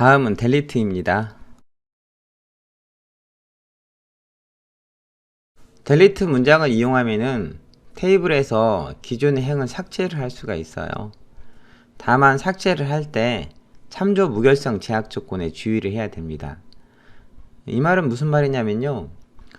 다음은 델리트입니다. 델리트 문장을 이용하면은 테이블에서 기존의 행을 삭제를 할 수가 있어요. 다만 삭제를 할 때 참조 무결성 제약 조건에 주의를 해야 됩니다. 이 말은 무슨 말이냐면요,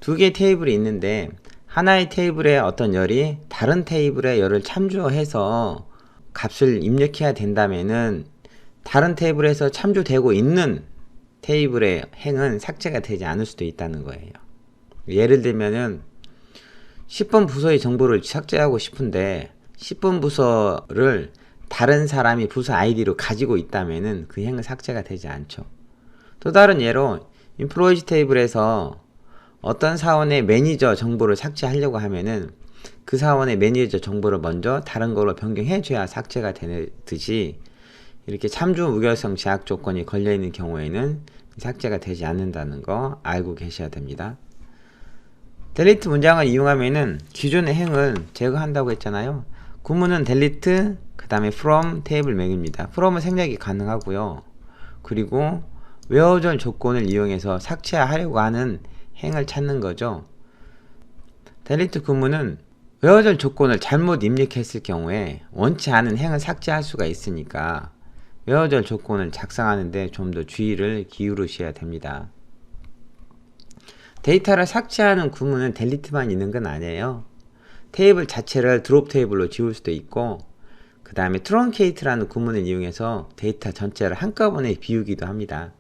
두 개의 테이블이 있는데 하나의 테이블의 어떤 열이 다른 테이블의 열을 참조해서 값을 입력해야 된다면은 다른 테이블에서 참조되고 있는 테이블의 행은 삭제가 되지 않을 수도 있다는 거예요. 예를 들면은 10번 부서의 정보를 삭제하고 싶은데 10번 부서를 다른 사람이 부서 아이디로 가지고 있다면은 그 행은 삭제가 되지 않죠. 또 다른 예로 인플로이즈 테이블에서 어떤 사원의 매니저 정보를 삭제하려고 하면은 그 사원의 매니저 정보를 먼저 다른 걸로 변경해 줘야 삭제가 되듯이, 이렇게 참조 무결성 제약 조건이 걸려 있는 경우에는 삭제가 되지 않는다는 거 알고 계셔야 됩니다. 델리트 문장을 이용하면은 기존의 행을 제거한다고 했잖아요. 구문은 델리트 그 다음에 from 테이블명입니다. from은 생략이 가능하고요. 그리고 웨어절 조건을 이용해서 삭제하려고 하는 행을 찾는 거죠. 델리트 구문은 웨어절 조건을 잘못 입력했을 경우에 원치 않은 행을 삭제할 수가 있으니까 웨어절 조건을 작성하는데 좀 더 주의를 기울이셔야 됩니다. 데이터를 삭제하는 구문은 델리트만 있는 건 아니에요. 테이블 자체를 드롭 테이블로 지울 수도 있고, 그 다음에 트렁케이트라는 구문을 이용해서 데이터 전체를 한꺼번에 비우기도 합니다.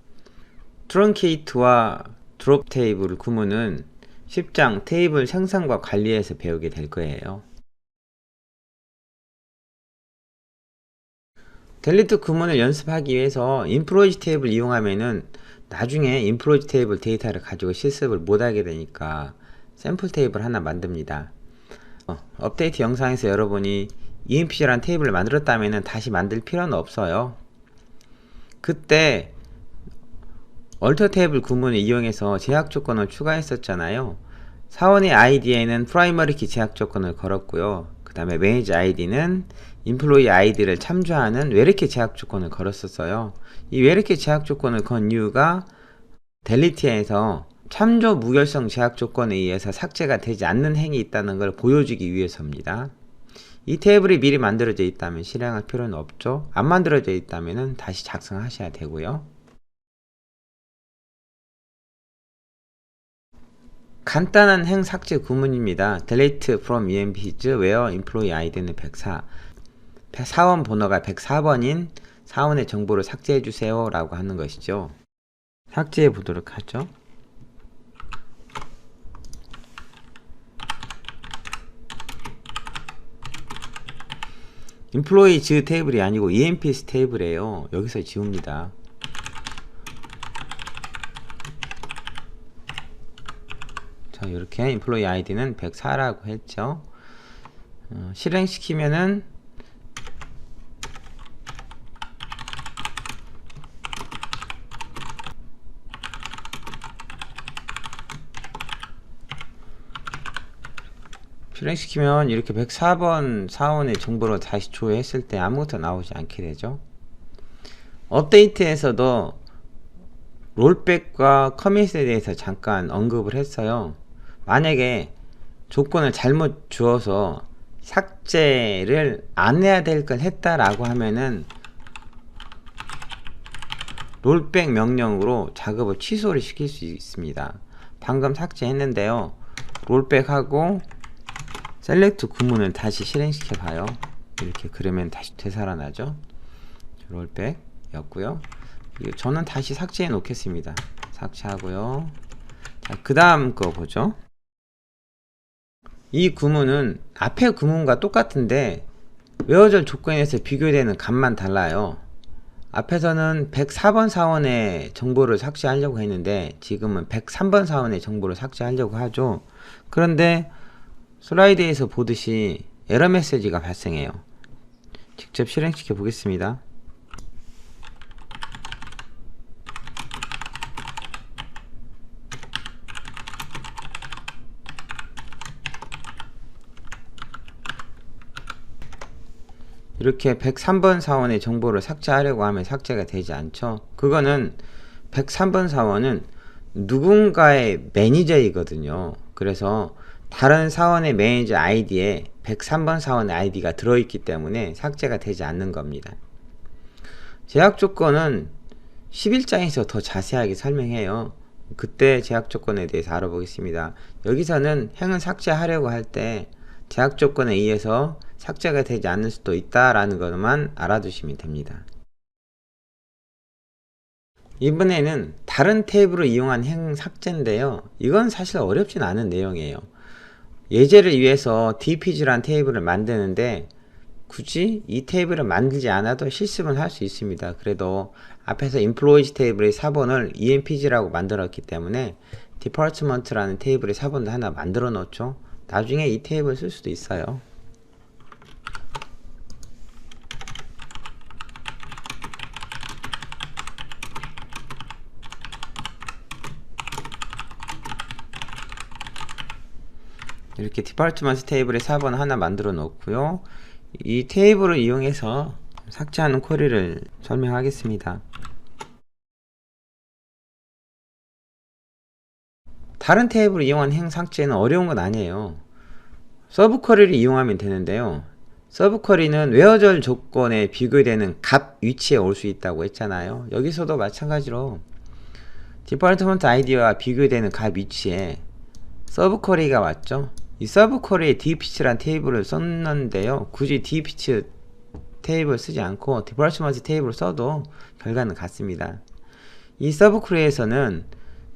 트렁케이트와 드롭 테이블 구문은 10장 테이블 생성과 관리에서 배우게 될 거예요. 델리트 구문을 연습하기 위해서 인플로이즈 테이블 이용하면은 나중에 인플로이즈 테이블 데이터를 가지고 실습을 못하게 되니까 샘플 테이블 하나 만듭니다. 업데이트 영상에서 여러분이 EMPG라는 테이블을 만들었다면 다시 만들 필요는 없어요. 그때 얼터 테이블 구문을 이용해서 제약 조건을 추가했었잖아요. 사원의 아이디에는 프라이머리 키 제약 조건을 걸었고요. 그 다음에 매니저 아이디는 인플로이 아이디를 참조하는 웨리키 제약 조건을 걸었었어요. 이 웨리키 제약 조건을 건 이유가 델리트에서 참조 무결성 제약 조건에 의해서 삭제가 되지 않는 행이 있다는 걸 보여주기 위해서입니다. 이 테이블이 미리 만들어져 있다면 실행할 필요는 없죠. 안 만들어져 있다면 다시 작성하셔야 되고요. 간단한 행 삭제 구문입니다. delete from EMPs where employee id는 104, 사원 번호가 104번인 사원의 정보를 삭제해 주세요 라고 하는 것이죠. 삭제해 보도록 하죠. employees 테이블이 아니고 EMPs 테이블이에요. 여기서 지웁니다. 자, 이렇게 employee id는 104라고 했죠. 실행시키면은 이렇게 104번 사원의 정보를 다시 조회했을 때 아무것도 나오지 않게 되죠. 업데이트에서도 롤백과 커밋에 대해서 잠깐 언급을 했어요. 만약에 조건을 잘못 주어서 삭제를 안 해야 될 걸 했다라고 하면은 롤백 명령으로 작업을 취소를 시킬 수 있습니다. 방금 삭제했는데요. 롤백하고 셀렉트 구문을 다시 실행시켜 봐요. 이렇게 그러면 다시 되살아나죠. 롤백 였고요. 저는 다시 삭제해 놓겠습니다. 삭제하고요. 자, 그 다음 거 보죠. 이 구문은 앞에 구문과 똑같은데 웨어절 조건에서 비교되는 값만 달라요. 앞에서는 104번 사원의 정보를 삭제하려고 했는데 지금은 103번 사원의 정보를 삭제하려고 하죠. 그런데 슬라이드에서 보듯이 에러 메시지가 발생해요. 직접 실행시켜 보겠습니다. 이렇게 103번 사원의 정보를 삭제하려고 하면 삭제가 되지 않죠. 그거는 103번 사원은 누군가의 매니저이거든요. 그래서 다른 사원의 매니저 아이디에 103번 사원의 아이디가 들어있기 때문에 삭제가 되지 않는 겁니다. 제약 조건은 11장에서 더 자세하게 설명해요. 그때 제약 조건에 대해서 알아보겠습니다. 여기서는 행을 삭제하려고 할 때 제약 조건에 의해서 삭제가 되지 않을 수도 있다라는 것만 알아두시면 됩니다. 이번에는 다른 탭으로 이용한 행 삭제인데요. 이건 사실 어렵진 않은 내용이에요. 예제를 위해서 dpg라는 테이블을 만드는데 굳이 이 테이블을 만들지 않아도 실습은 할 수 있습니다. 그래도 앞에서 employees 테이블의 4번을 empg라고 만들었기 때문에 department라는 테이블의 4번도 하나 만들어 놓죠. 나중에 이 테이블 쓸 수도 있어요. 이렇게 디파트먼트 테이블에 4번 하나 만들어 놓고요. 이 테이블을 이용해서 삭제하는 쿼리를 설명하겠습니다. 다른 테이블을 이용한 행 삭제는 어려운 건 아니에요. 서브 쿼리를 이용하면 되는데요. 서브 쿼리는 웨어절 조건에 비교되는 값 위치에 올 수 있다고 했잖아요. 여기서도 마찬가지로 디파트먼트 아이디와 비교되는 값 위치에 서브 쿼리가 왔죠. 이 서브 쿼리에 dpch라는 테이블을 썼는데요. 굳이 dpch 테이블 쓰지 않고 디파트먼트 테이블을 써도 결과는 같습니다. 이 서브 쿼리에서는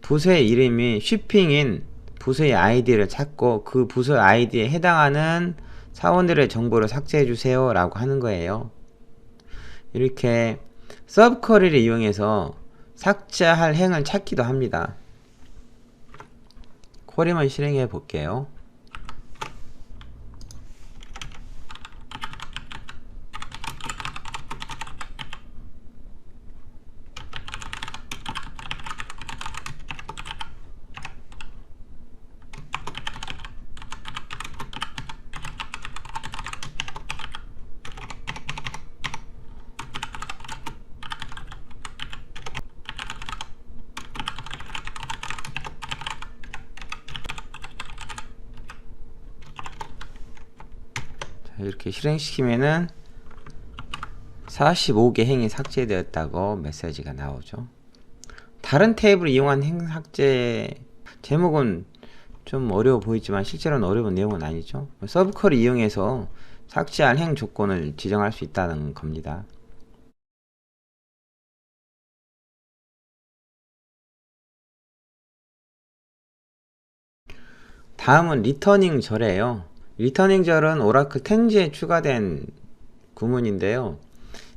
부서의 이름이 shipping인 부서의 아이디를 찾고 그 부서 아이디에 해당하는 사원들의 정보를 삭제해 주세요 라고 하는 거예요. 이렇게 서브 쿼리를 이용해서 삭제할 행을 찾기도 합니다. 쿼리만 실행해 볼게요. 이렇게 실행시키면은 45개 행이 삭제되었다고 메시지가 나오죠. 다른 테이블을 이용한 행 삭제 제목은 좀 어려워 보이지만 실제로는 어려운 내용은 아니죠. 서브컬을 이용해서 삭제할 행 조건을 지정할 수 있다는 겁니다. 다음은 리터닝 절이에요. 리터닝 절은 오라클 10G에 추가된 구문인데요.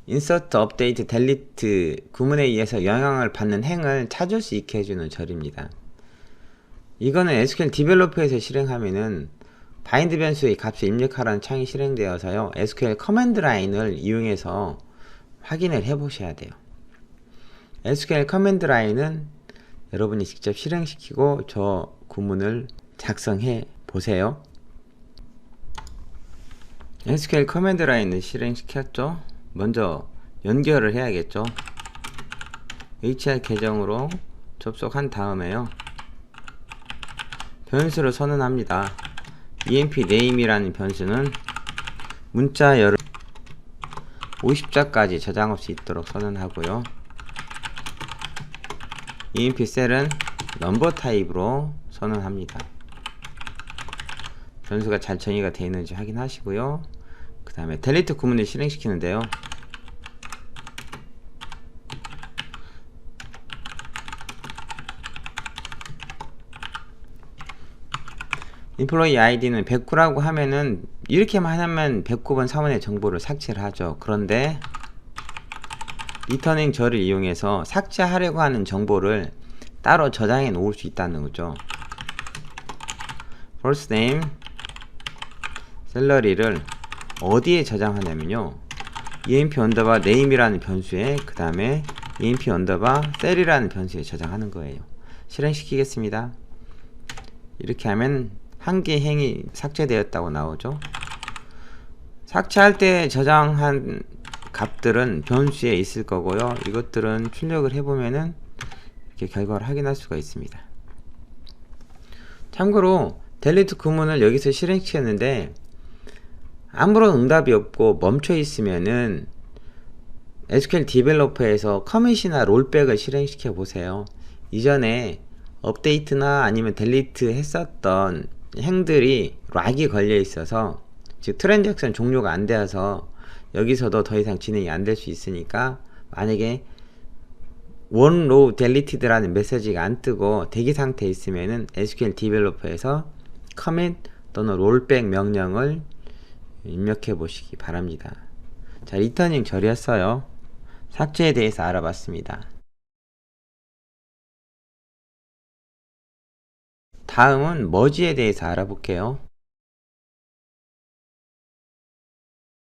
insert, update, delete 구문에 의해서 영향을 받는 행을 찾을 수 있게 해주는 절입니다. 이거는 SQL 디벨로퍼에서 실행하면은 바인드 변수의 값을 입력하라는 창이 실행되어서요. SQL 커맨드 라인을 이용해서 확인을 해 보셔야 돼요. SQL 커맨드 라인은 여러분이 직접 실행시키고 저 구문을 작성해 보세요. SQL 커맨드 라인을 실행시켰죠. 먼저 연결을 해야겠죠. HR 계정으로 접속한 다음에요. 변수를 선언합니다. emp name이라는 변수는 문자 열을 50자까지 저장 없이 있도록 선언하고요. emp 셀은 넘버 타입으로 선언합니다. 변수가 잘 정의가 되어 있는지 확인하시고요. 그 다음에 delete 구문을 실행시키는데요. employee id는 109라고 하면은 이렇게만 하면 109번 사원의 정보를 삭제를 하죠. 그런데 리터닝 절을 이용해서 삭제하려고 하는 정보를 따로 저장해 놓을 수 있다는 거죠. first name, 셀러리를 어디에 저장하냐면요. emp 언더바 name이라는 변수에 그 다음에 emp 언더바 셀이라는 변수에 저장하는 거예요. 실행시키겠습니다. 이렇게 하면 한 개의 행이 삭제되었다고 나오죠. 삭제할 때 저장한 값들은 변수에 있을 거고요. 이것들은 출력을 해보면은 이렇게 결과를 확인할 수가 있습니다. 참고로 델리트 구문을 여기서 실행시켰는데 아무런 응답이 없고 멈춰 있으면은 SQL 디벨로퍼에서 커밋이나 롤백을 실행시켜 보세요. 이전에 업데이트나 아니면 델리트 했었던 행들이 락이 걸려 있어서, 즉 트랜잭션 종료가 안 되어서 여기서도 더 이상 진행이 안 될 수 있으니까, 만약에 one row deleted라는 메시지가 안 뜨고 대기 상태에 있으면은 SQL 디벨로퍼에서 commit 또는 rollback 명령을 입력해 보시기 바랍니다. 자, 리터닝 처리했어요. 삭제에 대해서 알아봤습니다. 다음은 머지에 대해서 알아볼게요.